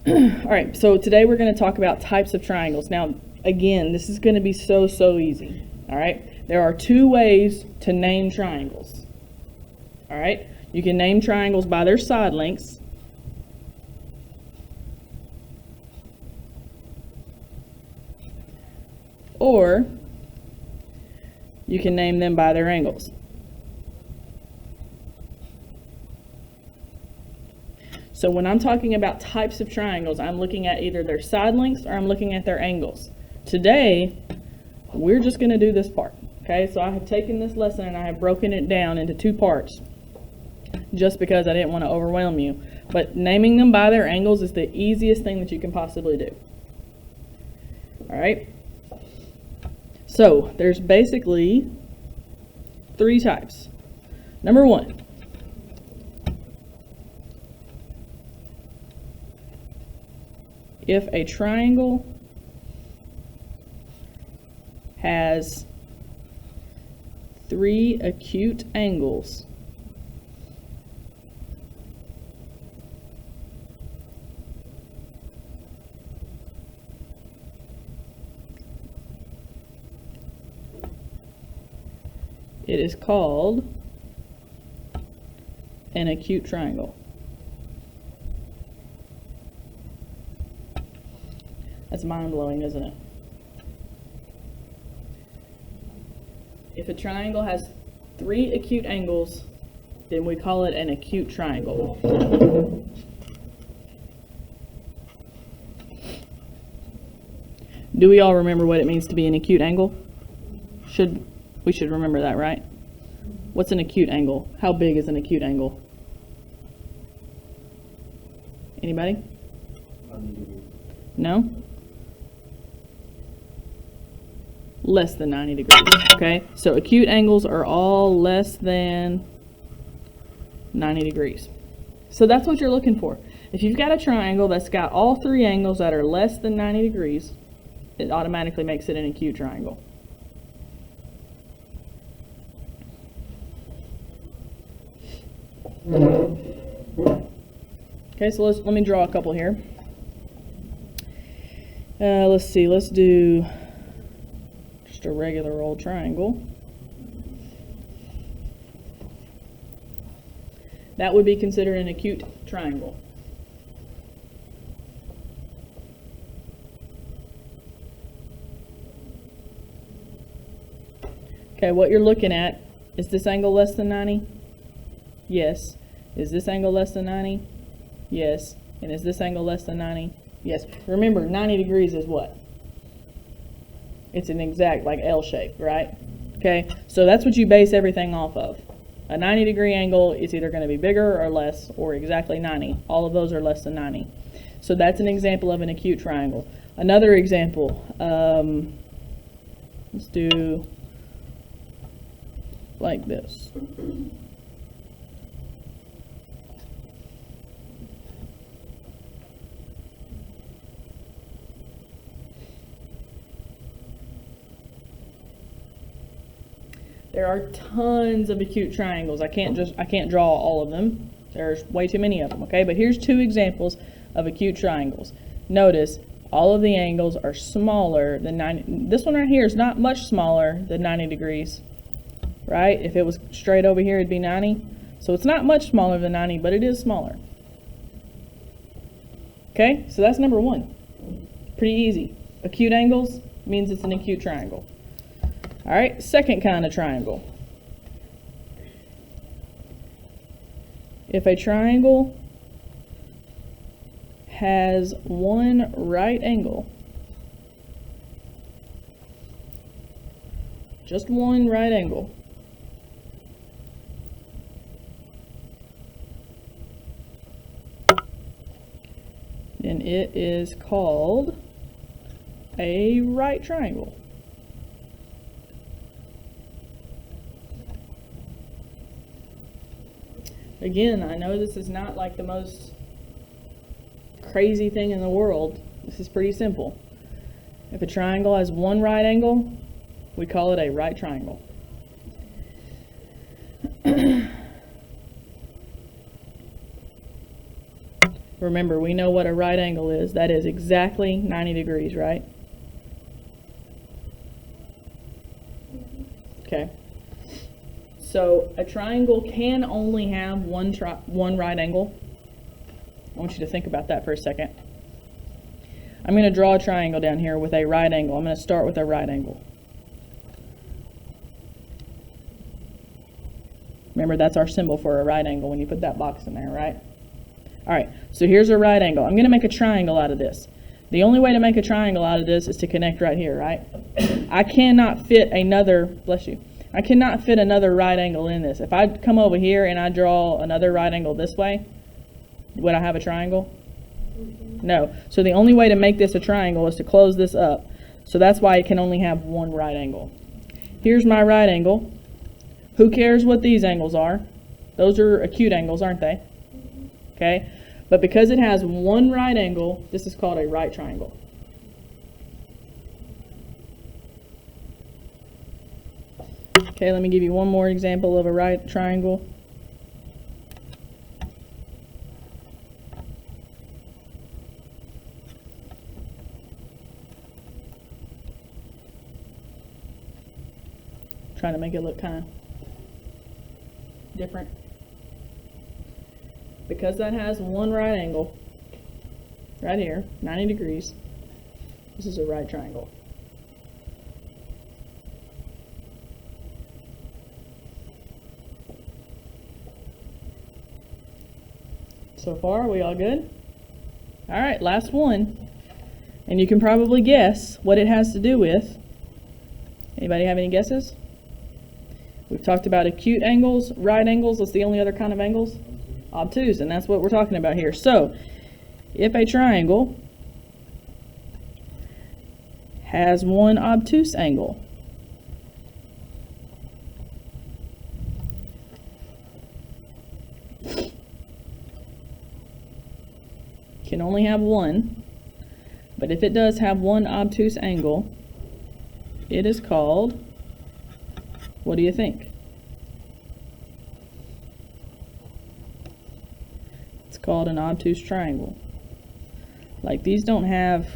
All right, so today we're going to talk about types of triangles. Now, again, this is going to be so easy. All right, there are two ways to name triangles. All right, you can name triangles by their side lengths. Or you can name them by their angles. So when I'm talking about types of triangles, I'm looking at either their side lengths or I'm looking at their angles. Today, we're just going to do this part. Okay, so I have taken this lesson and I have broken it down into two parts just because I didn't want to overwhelm you. But naming them by their angles is the easiest thing that you can possibly do. All right. So there's basically three types. Number one, if a triangle has three acute angles, it is called an acute triangle. That's mind-blowing, isn't it? If a triangle has three acute angles, then we call it an acute triangle. Do we all remember what it means to be an acute angle? We should remember that, right? What's an acute angle? How big is an acute angle? Anybody? No? Less than 90 degrees, okay? So acute angles are all less than 90 degrees. So that's what you're looking for. If you've got a triangle that's got all three angles that are less than 90 degrees, it automatically makes it an acute triangle. Okay, so let me draw a couple here. Let's see, let's do just a regular old triangle. That would be considered an acute triangle. Okay, what you're looking at, is this angle less than 90? Yes. Is this angle less than 90? Yes. And is this angle less than 90? Yes. Remember, 90 degrees is what? It's an exact, like L shape, right? Okay, so that's what you base everything off of. A 90 degree angle is either going to be bigger or less, or exactly 90. All of those are less than 90. So that's an example of an acute triangle. Another example, let's do like this. There are tons of acute triangles. I can't draw all of them. There's way too many of them, okay? But here's two examples of acute triangles. Notice all of the angles are smaller than 90. This one right here is not much smaller than 90 degrees, right? If it was straight over here, it'd be 90. So it's not much smaller than 90, but it is smaller. Okay, so that's number one. Pretty easy. Acute angles means it's an acute triangle. All right, second kind of triangle. If a triangle has one right angle, just one right angle, then it is called a right triangle. Again, I know this is not like the most crazy thing in the world. This is pretty simple. If a triangle has one right angle, we call it a right triangle. Remember, we know what a right angle is. That is exactly 90 degrees, right? Okay. So a triangle can only have one right angle. I want you to think about that for a second. I'm going to draw a triangle down here with a right angle. I'm going to start with a right angle. Remember, that's our symbol for a right angle when you put that box in there, right? All right, so here's a right angle. I'm going to make a triangle out of this. The only way to make a triangle out of this is to connect right here, right? I cannot fit another, bless you, I cannot fit another right angle in this. If I come over here and I draw another right angle this way, would I have a triangle? No. So the only way to make this a triangle is to close this up. So that's why it can only have one right angle. Here's my right angle. Who cares what these angles are? Those are acute angles, aren't they? Okay? But because it has one right angle, this is called a right triangle. Okay, let me give you one more example of a right triangle. Trying to make it look kind of different. Because that has one right angle, right here, 90 degrees, this is a right triangle. So far, are we all good? All right, last one. And you can probably guess what it has to do with. Anybody have any guesses? We've talked about acute angles, right angles. What's the only other kind of angles? Obtuse, and that's what we're talking about here. So, if a triangle has one obtuse angle, can only have one, but if it does have one obtuse angle, it is called, what do you think? It's called an obtuse triangle. Like, these don't have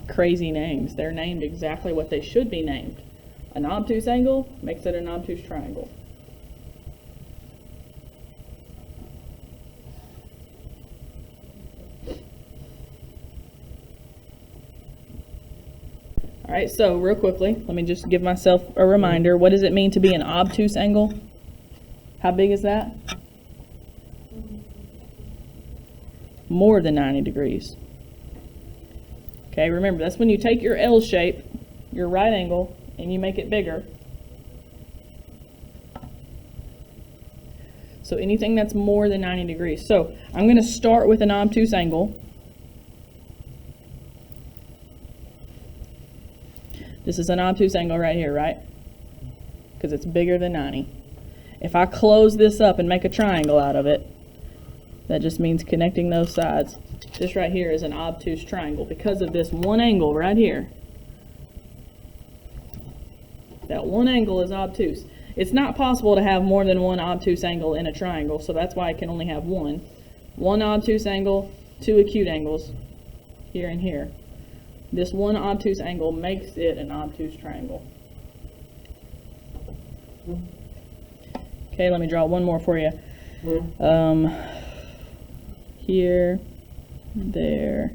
crazy names. They're named exactly what they should be named. An obtuse angle makes it an obtuse triangle. All right, so real quickly, let me just give myself a reminder. What does it mean to be an obtuse angle? How big is that? More than 90 degrees. Okay, remember, that's when you take your L shape, your right angle, and you make it bigger. So anything that's more than 90 degrees. So I'm going to start with an obtuse angle. This is an obtuse angle right here, right? Because it's bigger than 90. If I close this up and make a triangle out of it, that just means connecting those sides. This right here is an obtuse triangle because of this one angle right here. That one angle is obtuse. It's not possible to have more than one obtuse angle in a triangle, so that's why I can only have one. One obtuse angle, two acute angles, here and here. This one obtuse angle makes it an obtuse triangle. Okay, let me draw one more for you. Here, there,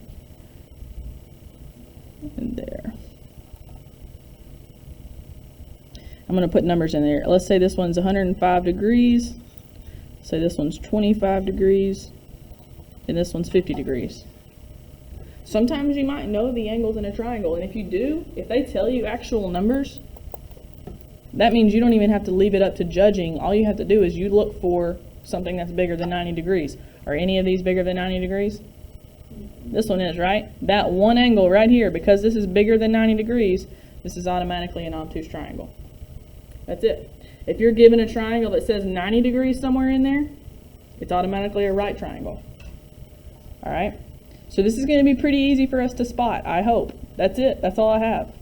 and there. I'm going to put numbers in there. Let's say this one's 105 degrees. Say this one's 25 degrees. And this one's 50 degrees. Sometimes you might know the angles in a triangle, and if you do, if they tell you actual numbers, that means you don't even have to leave it up to judging. All you have to do is you look for something that's bigger than 90 degrees. Are any of these bigger than 90 degrees? This one is, right? That one angle right here, because this is bigger than 90 degrees, this is automatically an obtuse triangle. That's it. If you're given a triangle that says 90 degrees somewhere in there, it's automatically a right triangle. All right? So this is going to be pretty easy for us to spot, I hope. That's it. That's all I have.